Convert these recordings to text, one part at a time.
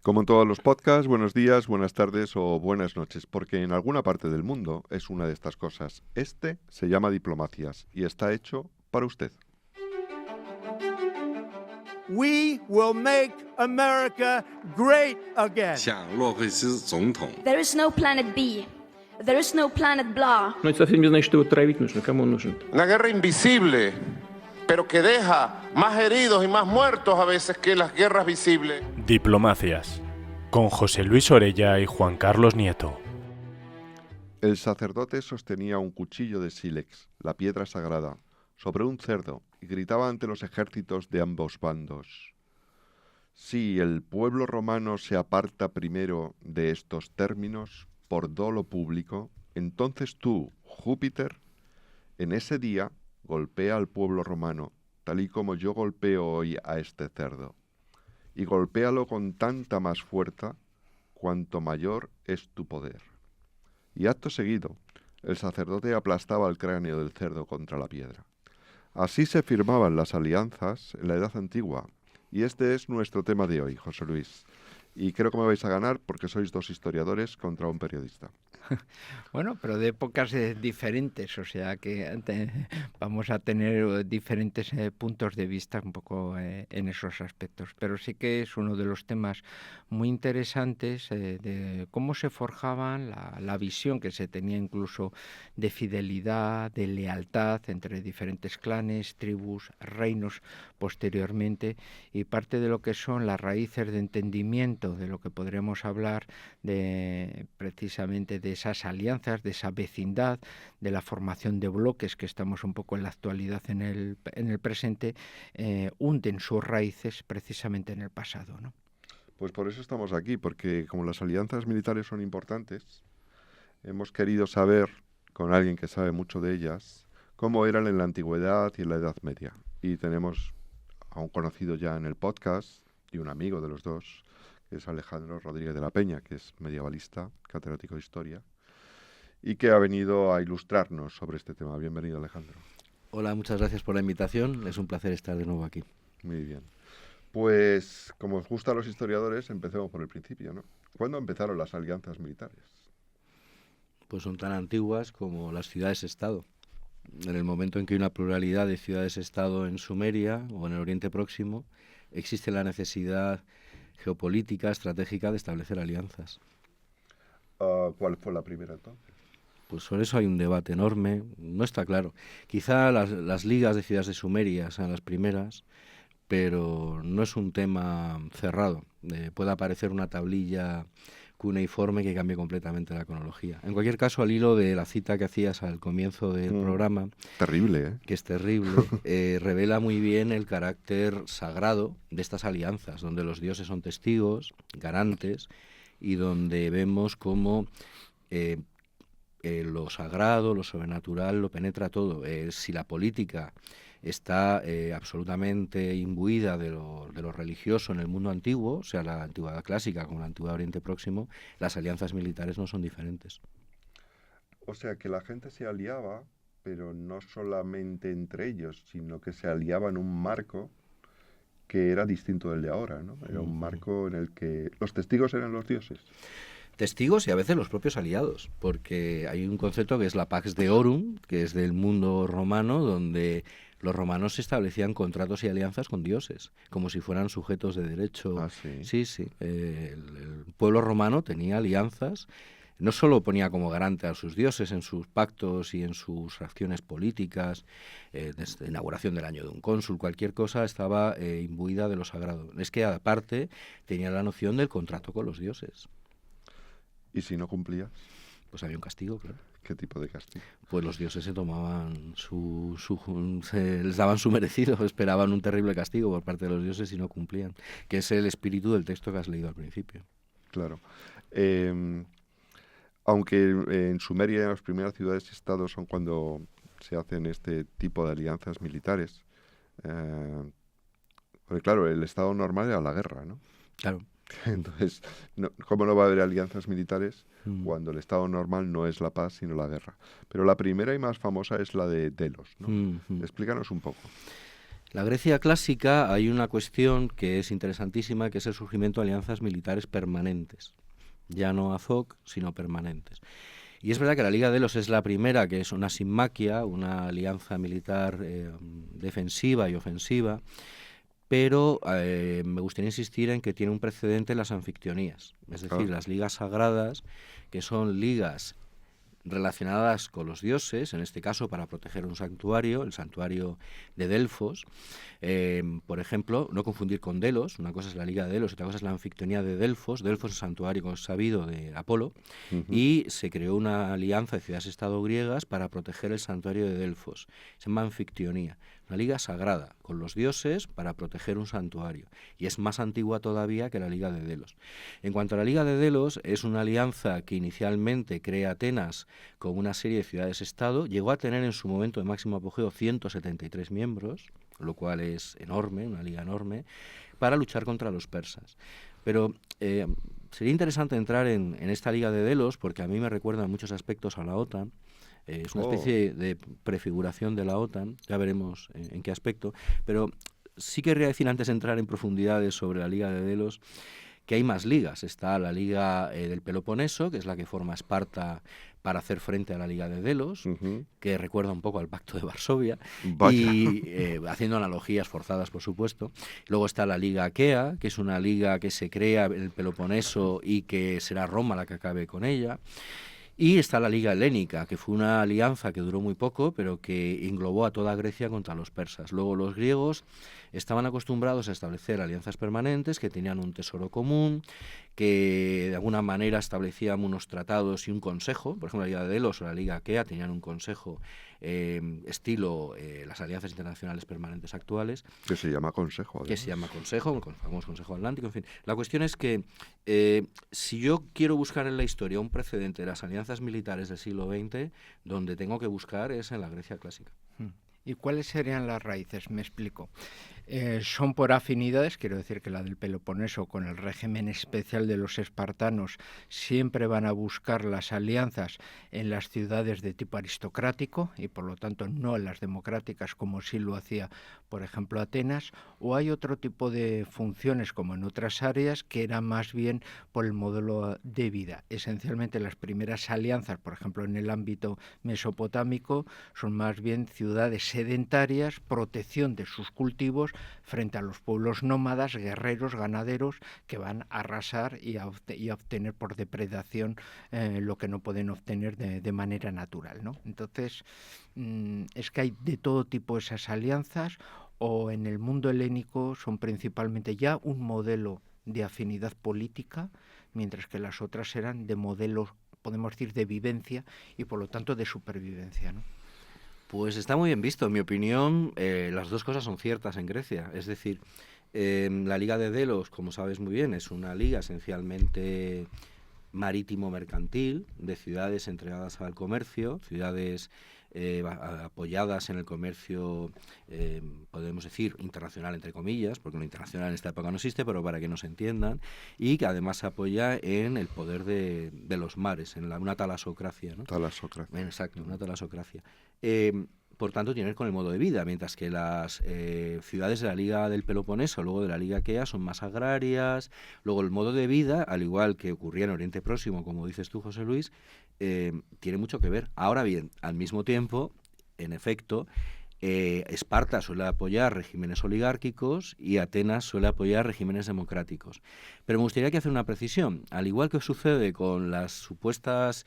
Como en todos los podcasts, buenos días, buenas tardes o buenas noches, porque en alguna parte del mundo es una de estas cosas. Este se llama Diplomacias y está hecho para usted. We will make America great again. 向洛佩斯总统 There is no planet B. There is no planet blah. Но это совсем не значит, что его травить нужно. Кому он нужен? Una guerra invisible, pero que deja más heridos y más muertos a veces que las guerras visibles. Diplomacias, con José Luis Orella y Juan Carlos Nieto. El sacerdote sostenía un cuchillo de sílex, la piedra sagrada, sobre un cerdo y gritaba ante los ejércitos de ambos bandos: si el pueblo romano se aparta primero de estos términos por dolo público, entonces tú, Júpiter, en ese día golpea al pueblo romano, tal y como yo golpeo hoy a este cerdo, y golpéalo con tanta más fuerza cuanto mayor es tu poder. Y acto seguido, el sacerdote aplastaba el cráneo del cerdo contra la piedra. Así se firmaban las alianzas en la Edad Antigua, y este es nuestro tema de hoy, José Luis. Y creo que me vais a ganar porque sois dos historiadores contra un periodista. Bueno, pero de épocas diferentes, o sea que vamos a tener diferentes puntos de vista un poco en esos aspectos. Pero sí que es uno de los temas muy interesantes de cómo se forjaban, la visión que se tenía incluso de fidelidad, de lealtad entre diferentes clanes, tribus, reinos posteriormente, y parte de lo que son las raíces de entendimiento, de lo que podremos hablar de precisamente de esas alianzas, de esa vecindad, de la formación de bloques que estamos un poco en la actualidad en el presente, hunden sus raíces precisamente en el pasado, ¿no? Pues por eso estamos aquí, porque como las alianzas militares son importantes, hemos querido saber, con alguien que sabe mucho de ellas, cómo eran en la antigüedad y en la Edad Media. Y tenemos a un conocido ya en el podcast y un amigo de los dos, que es Alejandro Rodríguez de la Peña, que es medievalista, catedrático de Historia, y que ha venido a ilustrarnos sobre este tema. Bienvenido, Alejandro. Hola, muchas gracias por la invitación. Es un placer estar de nuevo aquí. Muy bien. Pues, como os gusta a los historiadores, empecemos por el principio, ¿no? ¿Cuándo empezaron las alianzas militares? Pues son tan antiguas como las ciudades-estado. En el momento en que hay una pluralidad de ciudades-estado en Sumeria o en el Oriente Próximo, existe la necesidad geopolítica, estratégica de establecer alianzas. ¿Cuál fue la primera entonces? Pues sobre eso hay un debate enorme, no está claro. Quizá las ligas de ciudades de Sumeria sean las primeras, pero no es un tema cerrado. Puede aparecer una tablilla cuneiforme que cambie completamente la cronología. En cualquier caso, al hilo de la cita que hacías al comienzo del programa, terrible, que es terrible, revela muy bien el carácter sagrado de estas alianzas, donde los dioses son testigos, garantes, y donde vemos cómo lo sagrado, lo sobrenatural, lo penetra todo. Si la política está absolutamente imbuida de lo religioso en el mundo antiguo, o sea, la antigüedad clásica como la antigüedad Oriente Próximo, las alianzas militares no son diferentes. O sea, que la gente se aliaba, pero no solamente entre ellos, sino que se aliaba en un marco que era distinto del de ahora, ¿no? Era un marco en el que los testigos eran los dioses. Testigos y a veces los propios aliados, porque hay un concepto que es la Pax Deorum, que es del mundo romano, donde los romanos establecían contratos y alianzas con dioses, como si fueran sujetos de derecho. ¿Ah, sí? Sí, sí. El pueblo romano tenía alianzas, no solo ponía como garante a sus dioses en sus pactos y en sus acciones políticas, desde la inauguración del año de un cónsul, cualquier cosa estaba imbuida de lo sagrado. Es que aparte tenía la noción del contrato con los dioses. ¿Y si no cumplías? Pues había un castigo, claro. ¿Qué tipo de castigo? Pues los dioses se tomaban les daban su merecido, esperaban un terrible castigo por parte de los dioses si no cumplían, que es el espíritu del texto que has leído al principio. Claro. Aunque en Sumeria las primeras ciudades-estados son cuando se hacen este tipo de alianzas militares, porque claro, el estado normal era la guerra, ¿no? Claro. Entonces, ¿cómo no va a haber alianzas militares cuando el estado normal no es la paz, sino la guerra? Pero la primera y más famosa es la de Delos, ¿no? Explícanos un poco. La Grecia clásica hay una cuestión que es interesantísima, que es el surgimiento de alianzas militares permanentes. Ya no ad hoc, sino permanentes. Y es verdad que la Liga de Delos es la primera, que es una simmaquia, una alianza militar defensiva y ofensiva, pero me gustaría insistir en que tiene un precedente en las anfictionías, es decir, las ligas sagradas, que son ligas relacionadas con los dioses, en este caso para proteger un santuario, el santuario de Delfos. Por ejemplo, no confundir con Delos, una cosa es la Liga de Delos, otra cosa es la anfictionía de Delfos. Delfos es el santuario, como es sabido, de Apolo, y se creó una alianza de ciudades-estado griegas para proteger el santuario de Delfos. Se llama anfictionía, una liga sagrada con los dioses para proteger un santuario, y es más antigua todavía que la Liga de Delos. En cuanto a la Liga de Delos, es una alianza que inicialmente crea Atenas con una serie de ciudades-estado, llegó a tener en su momento de máximo apogeo 173 miembros, lo cual es enorme, una liga enorme, para luchar contra los persas. Pero sería interesante entrar en esta Liga de Delos, porque a mí me recuerda en muchos aspectos a la OTAN. Es una especie de prefiguración de la OTAN, ya veremos en qué aspecto, pero sí querría decir, antes de entrar en profundidades sobre la Liga de Delos, que hay más ligas. Está la Liga del Peloponeso, que es la que forma Esparta para hacer frente a la Liga de Delos, que recuerda un poco al Pacto de Varsovia, y haciendo analogías forzadas, por supuesto. Luego está la Liga Aquea, que es una liga que se crea en el Peloponeso y que será Roma la que acabe con ella. Y está la Liga Helénica, que fue una alianza que duró muy poco, pero que englobó a toda Grecia contra los persas. Luego los griegos estaban acostumbrados a establecer alianzas permanentes que tenían un tesoro común, que de alguna manera establecían unos tratados y un consejo. Por ejemplo, la Liga de Delos o la Liga Aquea tenían un consejo estilo las alianzas internacionales permanentes actuales. Que se llama consejo. Que se llama consejo, el famoso Consejo Atlántico, en fin. La cuestión es que si yo quiero buscar en la historia un precedente de las alianzas militares del siglo XX, donde tengo que buscar es en la Grecia clásica. ¿Y cuáles serían las raíces? Me explico. Son por afinidades, quiero decir que la del Peloponeso con el régimen especial de los espartanos siempre van a buscar las alianzas en las ciudades de tipo aristocrático y por lo tanto no en las democráticas como sí lo hacía, por ejemplo, Atenas, o hay otro tipo de funciones como en otras áreas que era más bien por el modelo de vida. Esencialmente las primeras alianzas, por ejemplo, en el ámbito mesopotámico, son más bien ciudades sedentarias, protección de sus cultivos frente a los pueblos nómadas, guerreros, ganaderos, que van a arrasar y a obtener por depredación lo que no pueden obtener de manera natural, ¿no? Entonces, es que hay de todo tipo esas alianzas, o en el mundo helénico son principalmente ya un modelo de afinidad política, mientras que las otras eran de modelos, podemos decir, de vivencia y por lo tanto de supervivencia, ¿no? Pues está muy bien visto. En mi opinión, las dos cosas son ciertas en Grecia. Es decir, la Liga de Delos, como sabes muy bien, es una liga esencialmente marítimo-mercantil, de ciudades entregadas al comercio, ciudades apoyadas en el comercio, podemos decir, internacional, entre comillas, porque lo internacional en esta época no existe, pero para que nos entiendan, y que además se apoya en el poder de los mares, en una talasocracia, ¿no? Talasocracia. Exacto, una talasocracia. Por tanto, tiene que ver con el modo de vida, mientras que las ciudades de la Liga del Peloponeso, luego de la Liga Aquea, son más agrarias. Luego el modo de vida, al igual que ocurría en Oriente Próximo, como dices tú, José Luis, tiene mucho que ver. Ahora bien, al mismo tiempo, en efecto, Esparta suele apoyar regímenes oligárquicos y Atenas suele apoyar regímenes democráticos. Pero me gustaría que hacer una precisión. Al igual que sucede con las supuestas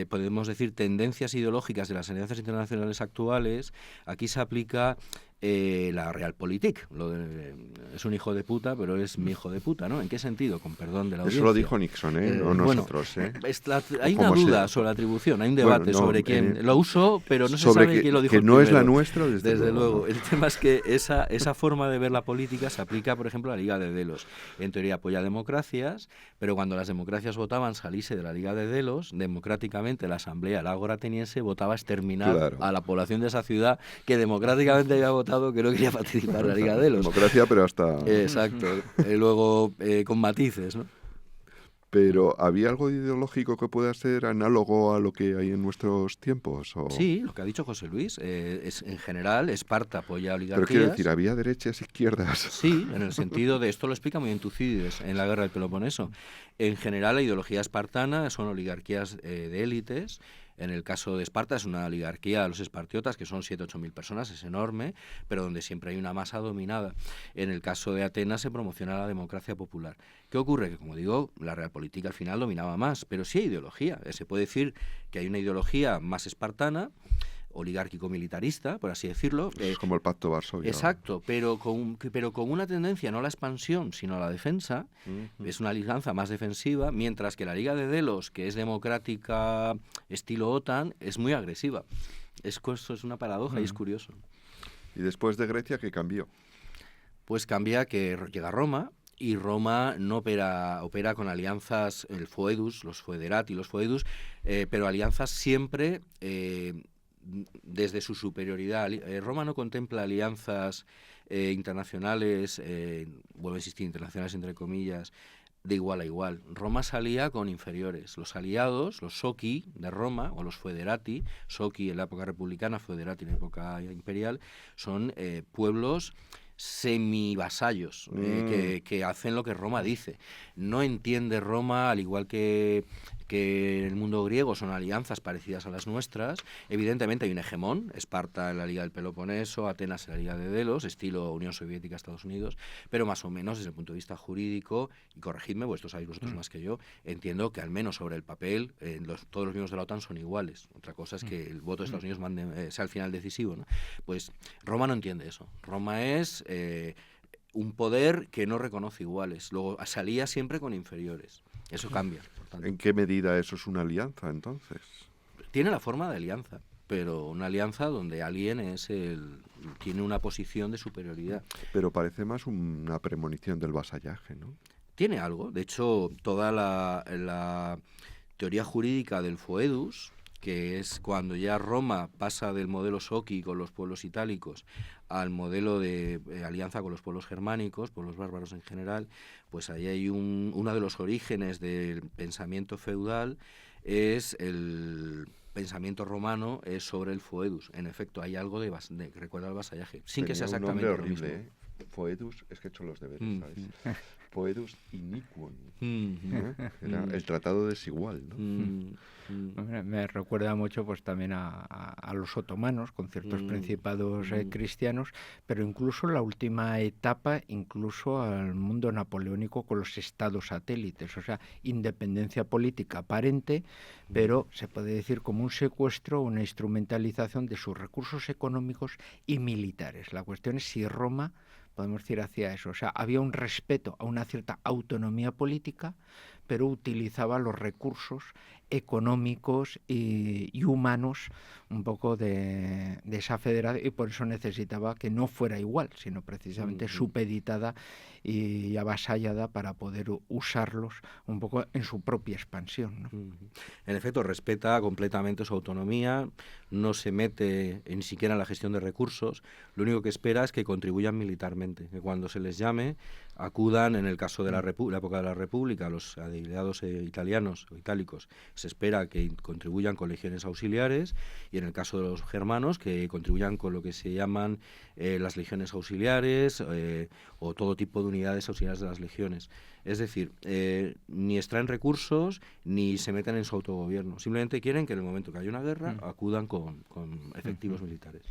podemos decir, tendencias ideológicas de las alianzas internacionales actuales, aquí se aplica la Realpolitik. Es un hijo de puta, pero es mi hijo de puta, ¿no? ¿En qué sentido? Con perdón de la audiencia. Eso lo dijo Nixon, no nosotros, hay una duda sobre la atribución, hay un debate sobre quién lo usó, pero no se sabe quién lo dijo que no primero. Es la nuestra, desde luego. El tema es que esa forma de ver la política se aplica, por ejemplo, a la Liga de Delos. En teoría apoya democracias, pero cuando las democracias votaban salirse de la Liga de Delos, democráticamente la asamblea, el ágora ateniense, votaba exterminar a la población de esa ciudad que democráticamente había votado que no quería participar en la Liga de Delos. Democracia, pero hasta... Exacto. Luego, con matices, ¿no? Pero ¿había algo ideológico que pueda ser análogo a lo que hay en nuestros tiempos? ¿O? Sí, lo que ha dicho José Luis. En general, Esparta apoya oligarquías. Pero quiero decir, ¿había derechas e izquierdas? Sí, en el sentido de, esto lo explica muy bien Tucídides en la Guerra del Peloponeso. En general, la ideología espartana son oligarquías de élites. En el caso de Esparta es una oligarquía, los espartiotas, que son 7.000 o 8.000 personas, es enorme, pero donde siempre hay una masa dominada. En el caso de Atenas se promociona la democracia popular. ¿Qué ocurre? Que, como digo, la realpolitik al final dominaba más, pero sí hay ideología. Se puede decir que hay una ideología más espartana, oligárquico-militarista, por así decirlo. Es como el Pacto Varsovia. Exacto, pero con una tendencia no a la expansión, sino a la defensa. Es una alianza más defensiva, mientras que la Liga de Delos, que es democrática estilo OTAN, es muy agresiva. Esto es una paradoja y es curioso. ¿Y después de Grecia qué cambió? Pues cambia que llega Roma, y Roma no opera con alianzas, el foedus, los foederati, los foedus, pero alianzas siempre desde su superioridad. Roma no contempla alianzas internacionales, vuelvo a insistir, internacionales entre comillas, de igual a igual. Roma salía con inferiores. Los aliados, los soci de Roma, o los foederati, soci en la época republicana, foederati en la época imperial, son pueblos semivasallos que hacen lo que Roma dice. No entiende Roma, al igual que en el mundo griego son alianzas parecidas a las nuestras. Evidentemente hay un hegemón, Esparta en la Liga del Peloponeso, Atenas en la Liga de Delos, estilo Unión Soviética, Estados Unidos, pero más o menos desde el punto de vista jurídico, y corregidme, pues esto sabéis vosotros más que yo, entiendo que al menos sobre el papel todos los miembros de la OTAN son iguales. Otra cosa es que el voto de Estados Unidos sea al final decisivo, ¿no? Pues Roma no entiende eso. Roma es un poder que no reconoce iguales. Luego salía siempre con inferiores. Eso cambia, por tanto. ¿En qué medida eso es una alianza, entonces? Tiene la forma de alianza, pero una alianza donde alguien tiene una posición de superioridad. Pero parece más una premonición del vasallaje, ¿no? Tiene algo. De hecho, toda la teoría jurídica del foedus, que es cuando ya Roma pasa del modelo soci con los pueblos itálicos al modelo de alianza con los pueblos germánicos, pueblos bárbaros en general, pues ahí hay uno de los orígenes del pensamiento feudal, es el pensamiento romano es sobre el foedus. En efecto, hay algo que recuerda al vasallaje, sin que sea exactamente lo mismo. Foedus, es que he hecho los deberes, ¿sabes? Foedus iniquum, ¿no? Era el tratado desigual, ¿no? Me recuerda mucho pues también a los otomanos, con ciertos principados cristianos, pero incluso la última etapa, incluso al mundo napoleónico con los estados satélites, o sea, independencia política aparente, pero se puede decir como un secuestro, una instrumentalización de sus recursos económicos y militares. La cuestión es si Roma, podemos decir, hacía eso, o sea, había un respeto a una cierta autonomía política, pero utilizaba los recursos económicos y humanos un poco de esa federación, y por eso necesitaba que no fuera igual, sino precisamente supeditada y avasallada para poder usarlos un poco en su propia expansión, ¿no? En efecto, respeta completamente su autonomía, no se mete ni siquiera en la gestión de recursos, lo único que espera es que contribuyan militarmente, que cuando se les llame acudan, en el caso de la época de la República, los aliados italianos o itálicos, se espera que contribuyan con legiones auxiliares, y en el caso de los germanos que contribuyan con lo que se llaman las legiones auxiliares o todo tipo de unidades auxiliares de las legiones. Es decir, ni extraen recursos ni se meten en su autogobierno, simplemente quieren que en el momento que haya una guerra acudan con efectivos militares.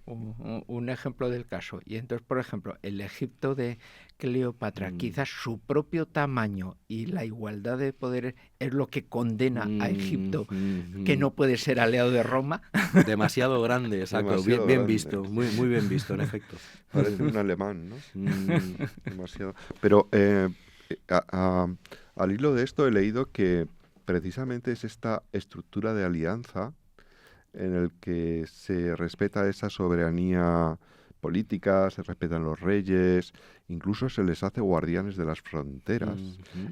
Un ejemplo del caso. Y entonces, por ejemplo, el Egipto de Cleopatra, quizás su propio tamaño y la igualdad de poderes es lo que condena a Egipto, que no puede ser aliado de Roma. Demasiado grande, exacto. Demasiado bien grande. Visto, muy bien visto, en efecto. Parece un alemán, ¿no? Demasiado. Pero al hilo de esto he leído que precisamente es esta estructura de alianza en el que se respeta esa soberanía política, se respetan los reyes, incluso se les hace guardianes de las fronteras.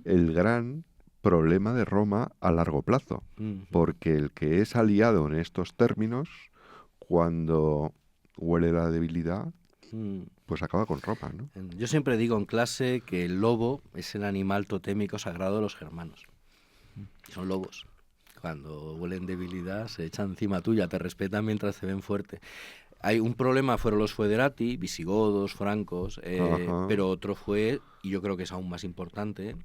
El gran problema de Roma a largo plazo, porque el que es aliado en estos términos, cuando huele la debilidad, pues acaba con Roma, ¿no? Yo siempre digo en clase que el lobo es el animal totémico sagrado de los germanos. Son lobos. Cuando huelen debilidad se echan encima tuya, te respetan mientras te ven fuerte. Hay un problema fueron los foederati, visigodos, francos, pero otro fue, y yo creo que es aún más importante,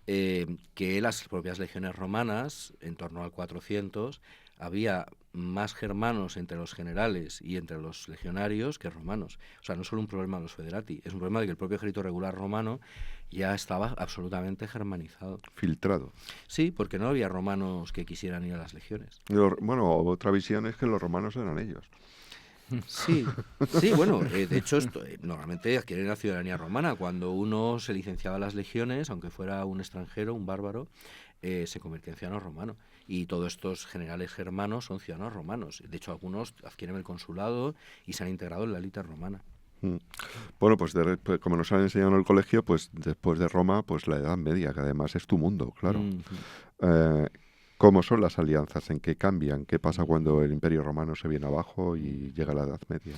que las propias legiones romanas, en torno al 400, había más germanos entre los generales y entre los legionarios que romanos. O sea, no es solo un problema de los foederati, es un problema de que el propio ejército regular romano ya estaba absolutamente germanizado. Filtrado. Sí, porque no había romanos que quisieran ir a las legiones. Bueno, otra visión es que los romanos eran ellos. Sí, sí, bueno, de hecho normalmente adquieren la ciudadanía romana. Cuando uno se licenciaba en las legiones, aunque fuera un extranjero, un bárbaro, se convertía en ciudadano romano. Y todos estos generales germanos son ciudadanos romanos. De hecho, algunos adquieren el consulado y se han integrado en la élite romana. Bueno, pues como nos han enseñado en el colegio, pues después de Roma, pues la Edad Media, que además es tu mundo, claro. ¿Cómo son las alianzas? ¿En qué cambian? ¿Qué pasa cuando el Imperio Romano se viene abajo y llega la Edad Media?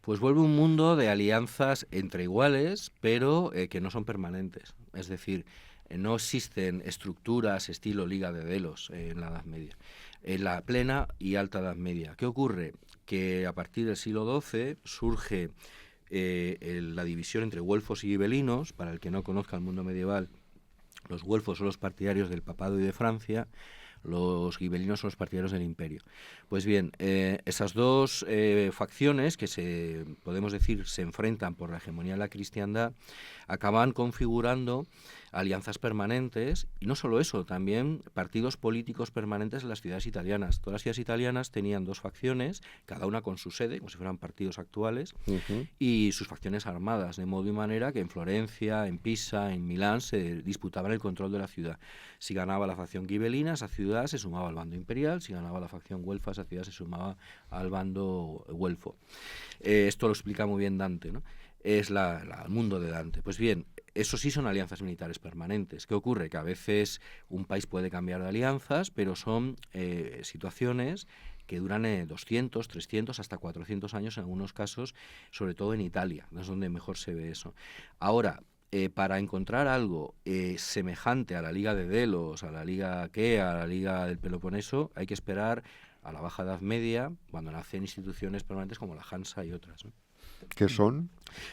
Pues vuelve un mundo de alianzas entre iguales, pero que no son permanentes. Es decir, no existen estructuras estilo Liga de Delos en la Edad Media. En la plena y alta Edad Media. ¿Qué ocurre? Que a partir del siglo XII surge la división entre güelfos y gibelinos. Para el que no conozca el mundo medieval, los güelfos son los partidarios del papado y de Francia, los gibelinos son los partidarios del imperio. Pues bien, esas dos facciones que podemos decir se enfrentan por la hegemonía de la cristiandad, acaban configurando alianzas permanentes, y no solo eso, también partidos políticos permanentes en las ciudades italianas. Todas las ciudades italianas tenían dos facciones, cada una con su sede, como si fueran partidos actuales, y sus facciones armadas, de modo y manera que en Florencia, en Pisa, en Milán se disputaban el control de la ciudad. Si ganaba la facción gibelina, esa ciudad se sumaba al bando imperial; si ganaba la facción güelfa, esa ciudad se sumaba al bando güelfo. Esto lo explica muy bien Dante, ¿no? Es el mundo de Dante. Pues bien, eso sí son alianzas militares permanentes. ¿Qué ocurre? Que a veces un país puede cambiar de alianzas, pero son situaciones que duran 200, 300, hasta 400 años en algunos casos, sobre todo en Italia, es donde mejor se ve eso. Ahora, para encontrar algo semejante a la Liga de Delos, a la Liga Aquea, a la Liga del Peloponeso, hay que esperar a la Baja Edad Media, cuando nacen instituciones permanentes como la Hansa y otras, ¿no? ¿Qué son?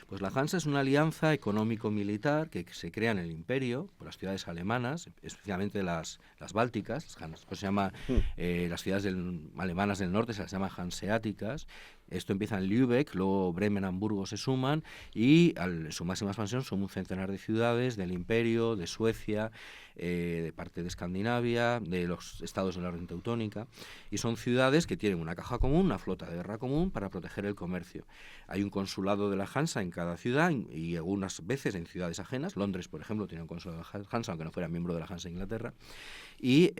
Pues la Hansa es una alianza económico-militar que se crea en el imperio por las ciudades alemanas, especialmente las bálticas, pues se llama, las ciudades alemanas del norte se las llama hanseáticas. Esto empieza en Lübeck, luego Bremen, Hamburgo se suman, y su máxima expansión son un centenar de ciudades del imperio, de Suecia, de parte de Escandinavia, de los estados de la orden teutónica, y son ciudades que tienen una caja común, una flota de guerra común para proteger el comercio. Hay un consulado de la Hansa en cada ciudad y algunas veces en ciudades ajenas. Londres, por ejemplo, tiene un consulado de la Hansa, aunque no fuera miembro de la Hansa de Inglaterra, y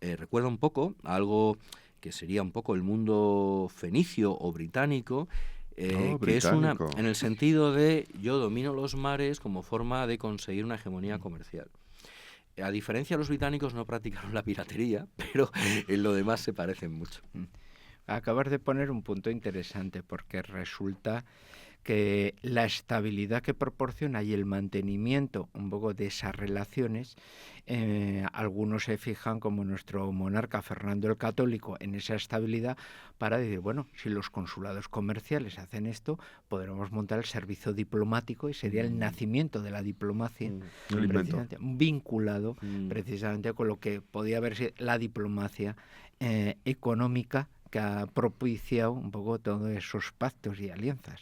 recuerda un poco a algo que sería un poco el mundo fenicio o británico, que es en el sentido de yo domino los mares como forma de conseguir una hegemonía comercial. A diferencia de los británicos, no practicaron la piratería, pero en lo demás se parecen mucho. Acabas de poner un punto interesante, porque resulta que la estabilidad que proporciona y el mantenimiento un poco de esas relaciones, algunos se fijan, como nuestro monarca Fernando el Católico, en esa estabilidad para decir, bueno, si los consulados comerciales hacen esto, podremos montar el servicio diplomático y sería el nacimiento de la diplomacia, precisamente, vinculado precisamente con lo que podía haber sido la diplomacia económica, que ha propiciado un poco todos esos pactos y alianzas.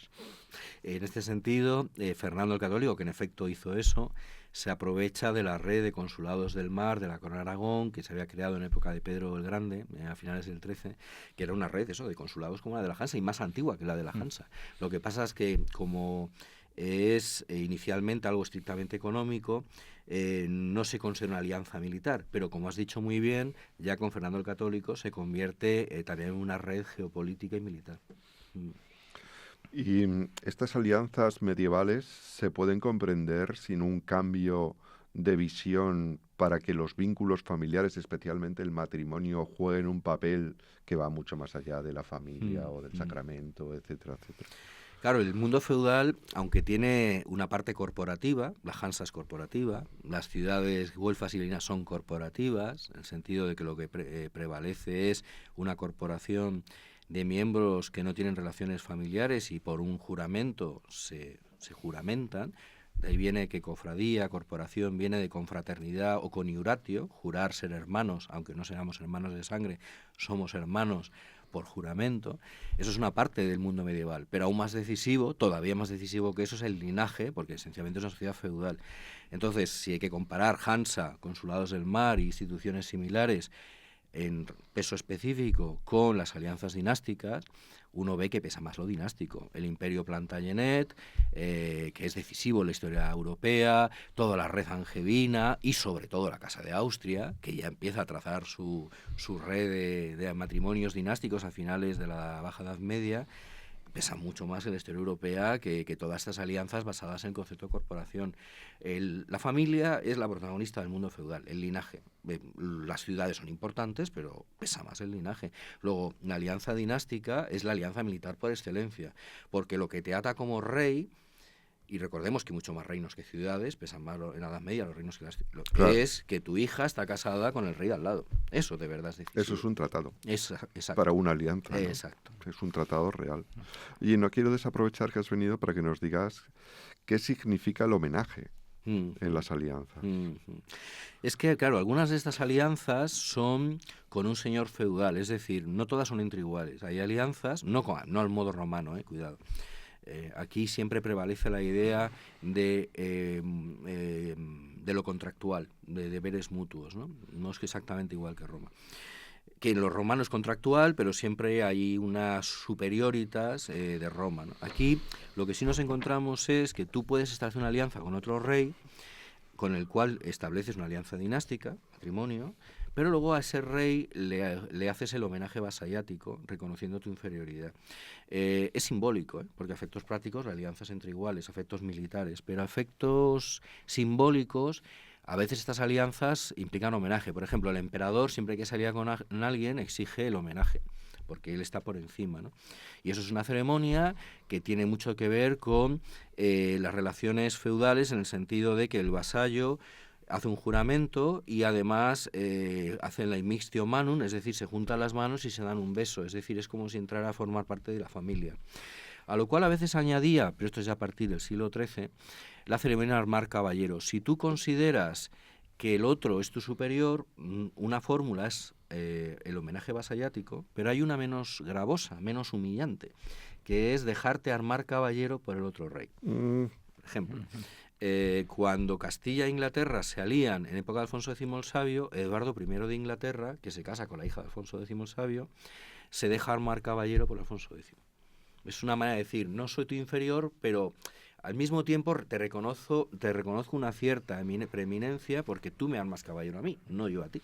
En este sentido, Fernando el Católico, que en efecto hizo eso, se aprovecha de la red de consulados del mar de la Corona de Aragón, que se había creado en época de Pedro el Grande, a finales del XIII, que era una red de consulados como la de la Hansa y más antigua que la de la Hansa. Lo que pasa es que, como es inicialmente algo estrictamente económico, no se considera una alianza militar, pero como has dicho muy bien, ya con Fernando el Católico se convierte también en una red geopolítica y militar. ¿Y estas alianzas medievales se pueden comprender sin un cambio de visión para que los vínculos familiares, especialmente el matrimonio, jueguen un papel que va mucho más allá de la familia o del sacramento, etcétera, etcétera? Claro, el mundo feudal, aunque tiene una parte corporativa, la Hansa es corporativa, las ciudades güelfas y linas son corporativas, en el sentido de que lo que prevalece es una corporación de miembros que no tienen relaciones familiares y por un juramento se juramentan. De ahí viene que cofradía, corporación, viene de confraternidad o coniuratio, jurar ser hermanos, aunque no seamos hermanos de sangre, somos hermanos por juramento. Eso es una parte del mundo medieval, pero aún más decisivo, todavía más decisivo que eso, es el linaje, porque esencialmente es una sociedad feudal. Entonces, si hay que comparar Hansa, consulados del mar e instituciones similares en peso específico con las alianzas dinásticas, uno ve que pesa más lo dinástico. El imperio Plantagenet, que es decisivo en la historia europea, toda la red angevina y sobre todo la Casa de Austria, que ya empieza a trazar su red de matrimonios dinásticos a finales de la Baja Edad Media, pesa mucho más en la historia europea que todas estas alianzas basadas en el concepto de corporación. La familia es la protagonista del mundo feudal, el linaje. Las ciudades son importantes, pero pesa más el linaje. Luego, la alianza dinástica es la alianza militar por excelencia, porque lo que te ata como rey, y recordemos que mucho más reinos que ciudades, pesan más en la Edad Media los reinos que las ciudades, Claro. es que tu hija está casada con el rey de al lado. Eso de verdad es decisivo. Eso es un tratado Exacto. para una alianza, ¿no? Exacto. Es un tratado real. Y no quiero desaprovechar que has venido para que nos digas qué significa el homenaje en las alianzas. Es que, claro, algunas de estas alianzas son con un señor feudal, es decir, no todas son entre iguales. Hay alianzas, no al modo romano, cuidado. Aquí siempre prevalece la idea de lo contractual, de deberes mutuos, ¿no? No es que exactamente igual que Roma. Que en los romanos es contractual, pero siempre hay unas superioritas de Roma, ¿no? Aquí lo que sí nos encontramos es que tú puedes establecer una alianza con otro rey, con el cual estableces una alianza dinástica, matrimonio, pero luego a ese rey le haces el homenaje vasallático, reconociendo tu inferioridad. Es simbólico, porque a efectos prácticos la alianza es entre iguales, a efectos militares, pero a efectos simbólicos, a veces estas alianzas implican homenaje. Por ejemplo, el emperador, siempre que salía con alguien, exige el homenaje, porque él está por encima, ¿no? Y eso es una ceremonia que tiene mucho que ver con las relaciones feudales, en el sentido de que el vasallo hace un juramento y además hacen la immixtio manum, es decir, se juntan las manos y se dan un beso, es decir, es como si entrara a formar parte de la familia. A lo cual a veces añadía, pero esto es ya a partir del siglo XIII, la ceremonia de armar caballero. Si tú consideras que el otro es tu superior, una fórmula es el homenaje vasallático, pero hay una menos gravosa, menos humillante, que es dejarte armar caballero por el otro rey. Por ejemplo, cuando Castilla e Inglaterra se alían en época de Alfonso X el Sabio, Eduardo I de Inglaterra, que se casa con la hija de Alfonso X el Sabio, se deja armar caballero por Alfonso X. Es una manera de decir, no soy tu inferior, pero al mismo tiempo te reconozco una cierta preeminencia porque tú me armas caballero a mí, no yo a ti.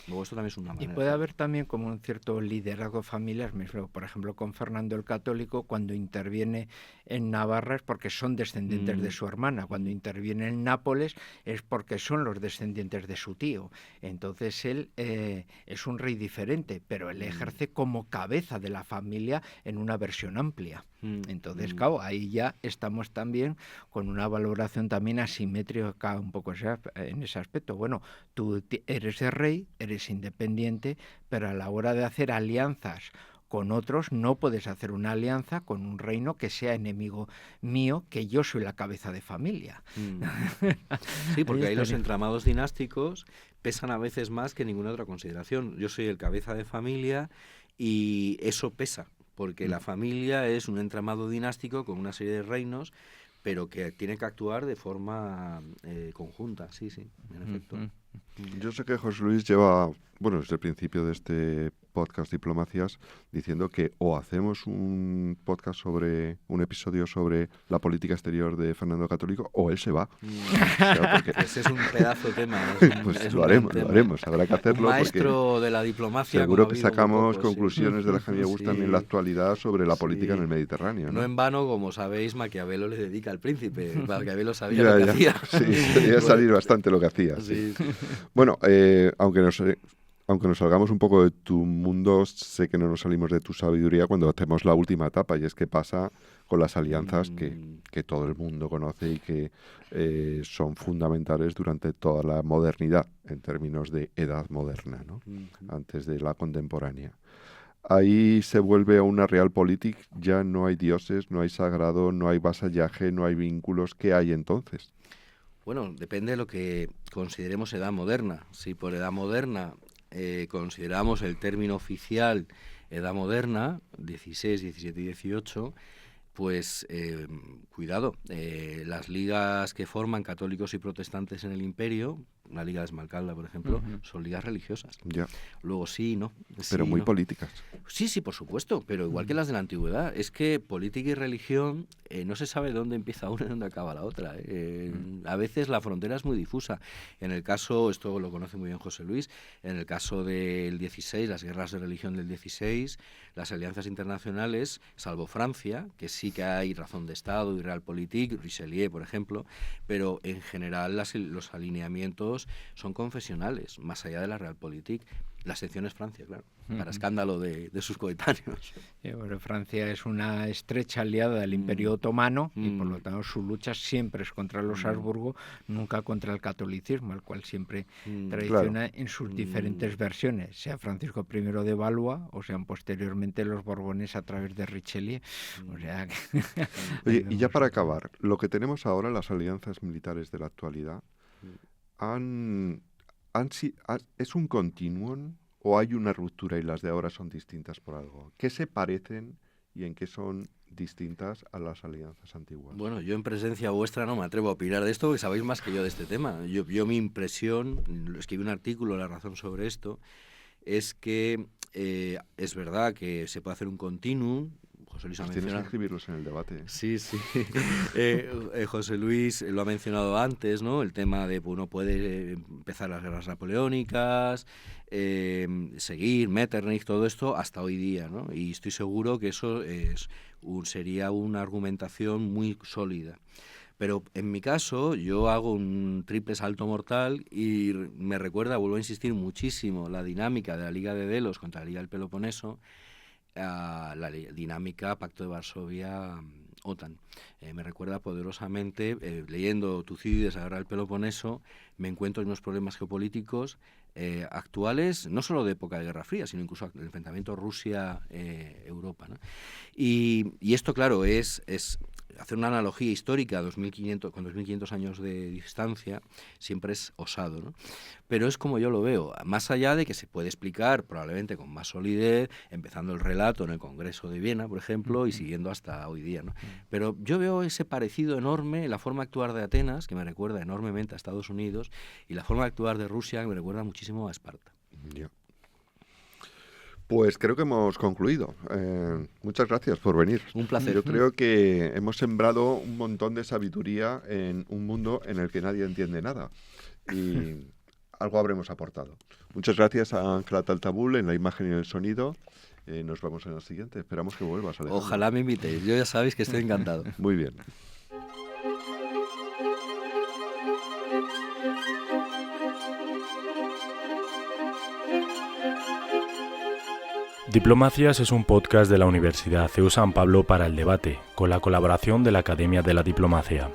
Luego esto también es una manera. Y puede haber también como un cierto liderazgo familiar, por ejemplo, con Fernando el Católico, cuando interviene en Navarra es porque son descendientes de su hermana, cuando interviene en Nápoles es porque son los descendientes de su tío. Entonces él es un rey diferente, pero él ejerce como cabeza de la familia en una versión amplia. Entonces, claro, ahí ya estamos también con una valoración también asimétrica un poco en ese aspecto. Bueno, tú eres el rey, eres independiente, pero a la hora de hacer alianzas con otros no puedes hacer una alianza con un reino que sea enemigo mío, que yo soy la cabeza de familia. Sí, porque ahí los entramados dinásticos pesan a veces más que ninguna otra consideración. Yo soy el cabeza de familia y eso pesa, porque la familia es un entramado dinástico con una serie de reinos, pero que tiene que actuar de forma conjunta, sí, en efecto. Yo sé que José Luis lleva, desde el principio de este podcast Diplomacias, diciendo que o hacemos un podcast un episodio sobre la política exterior de Fernando el Católico, o él se va. Ese es un pedazo de tema. Pues lo haremos, habrá que hacerlo. Un maestro de la diplomacia. Seguro que sacamos conclusiones de las que a mí me gustan en la actualidad sobre la política en el Mediterráneo. No en vano, como sabéis, Maquiavelo le dedica al príncipe. Maquiavelo sabía lo que hacía. Sí, debía salir bastante lo que hacía. Sí. Bueno, aunque nos salgamos un poco de tu mundo, sé que no nos salimos de tu sabiduría cuando hacemos la última etapa, y es que pasa con las alianzas que todo el mundo conoce y que son fundamentales durante toda la modernidad, en términos de edad moderna, ¿no? Antes de la contemporánea. Ahí se vuelve a una realpolitik, ya no hay dioses, no hay sagrado, no hay vasallaje, no hay vínculos. ¿Qué hay entonces? Bueno, depende de lo que consideremos edad moderna. Si por edad moderna consideramos el término oficial edad moderna, 16, 17 y 18, pues cuidado, las ligas que forman católicos y protestantes en el imperio, la Liga de Esmalcalda, por ejemplo, son ligas religiosas. Ya. Luego sí, ¿no? Pero sí, muy ¿no? políticas. Sí, por supuesto, pero igual que las de la antigüedad. Es que política y religión no se sabe dónde empieza una y dónde acaba la otra. A veces la frontera es muy difusa. En el caso, esto lo conoce muy bien José Luis, en el caso del 16, las guerras de religión del 16, las alianzas internacionales, salvo Francia, que sí que hay razón de Estado y realpolitik, Richelieu, por ejemplo, pero en general los alineamientos son confesionales, más allá de la realpolitik. La excepción es Francia, claro, para escándalo de sus coetáneos. Bueno, Francia es una estrecha aliada del Imperio Otomano y por lo tanto su lucha siempre es contra los Habsburgo, nunca contra el catolicismo, al cual siempre traiciona en sus diferentes versiones, sea Francisco I de Valois o sean posteriormente los Borbones a través de Richelieu. O sea que Oye, y ya para acabar, lo que tenemos ahora, las alianzas militares de la actualidad, ¿es un continuum o hay una ruptura y las de ahora son distintas por algo? ¿Qué se parecen y en qué son distintas a las alianzas antiguas? Bueno, yo en presencia vuestra no me atrevo a opinar de esto, porque sabéis más que yo de este tema. Yo mi impresión, escribí un artículo, La razón sobre esto, es que es verdad que se puede hacer un continuum. José Luis pues tienes que escribirlos en el debate. Sí. José Luis lo ha mencionado antes, ¿no? El tema de uno puede empezar las guerras napoleónicas, seguir Metternich, todo esto hasta hoy día, ¿no? Y estoy seguro que eso sería una argumentación muy sólida. Pero en mi caso, yo hago un triple salto mortal y me recuerda, vuelvo a insistir muchísimo, la dinámica de la Liga de Delos contra la Liga del Peloponeso, la dinámica Pacto de Varsovia, OTAN. Me recuerda poderosamente, leyendo Tucídides, la Guerra del Peloponeso, me encuentro en unos problemas geopolíticos actuales, no solo de época de Guerra Fría, sino incluso el enfrentamiento Rusia-Europa, ¿no? Y esto, claro, es hacer una analogía histórica con 2.500 años de distancia siempre es osado, ¿no? Pero es como yo lo veo, más allá de que se puede explicar probablemente con más solidez, empezando el relato en el Congreso de Viena, por ejemplo, y siguiendo hasta hoy día, ¿no? Pero yo veo ese parecido enorme, la forma de actuar de Atenas, que me recuerda enormemente a Estados Unidos, y la forma de actuar de Rusia, que me recuerda muchísimo a Esparta. Ya. Pues creo que hemos concluido. Muchas gracias por venir. Un placer. Yo creo que hemos sembrado un montón de sabiduría en un mundo en el que nadie entiende nada. Y algo habremos aportado. Muchas gracias a Ángela Taltabul en la imagen y en el sonido. Nos vemos en la siguiente. Esperamos que vuelvas, Alejandro. Ojalá me invitéis. Yo ya sabéis que estoy encantado. Muy bien. Diplomacias es un podcast de la Universidad CEU San Pablo para el debate, con la colaboración de la Academia de la Diplomacia.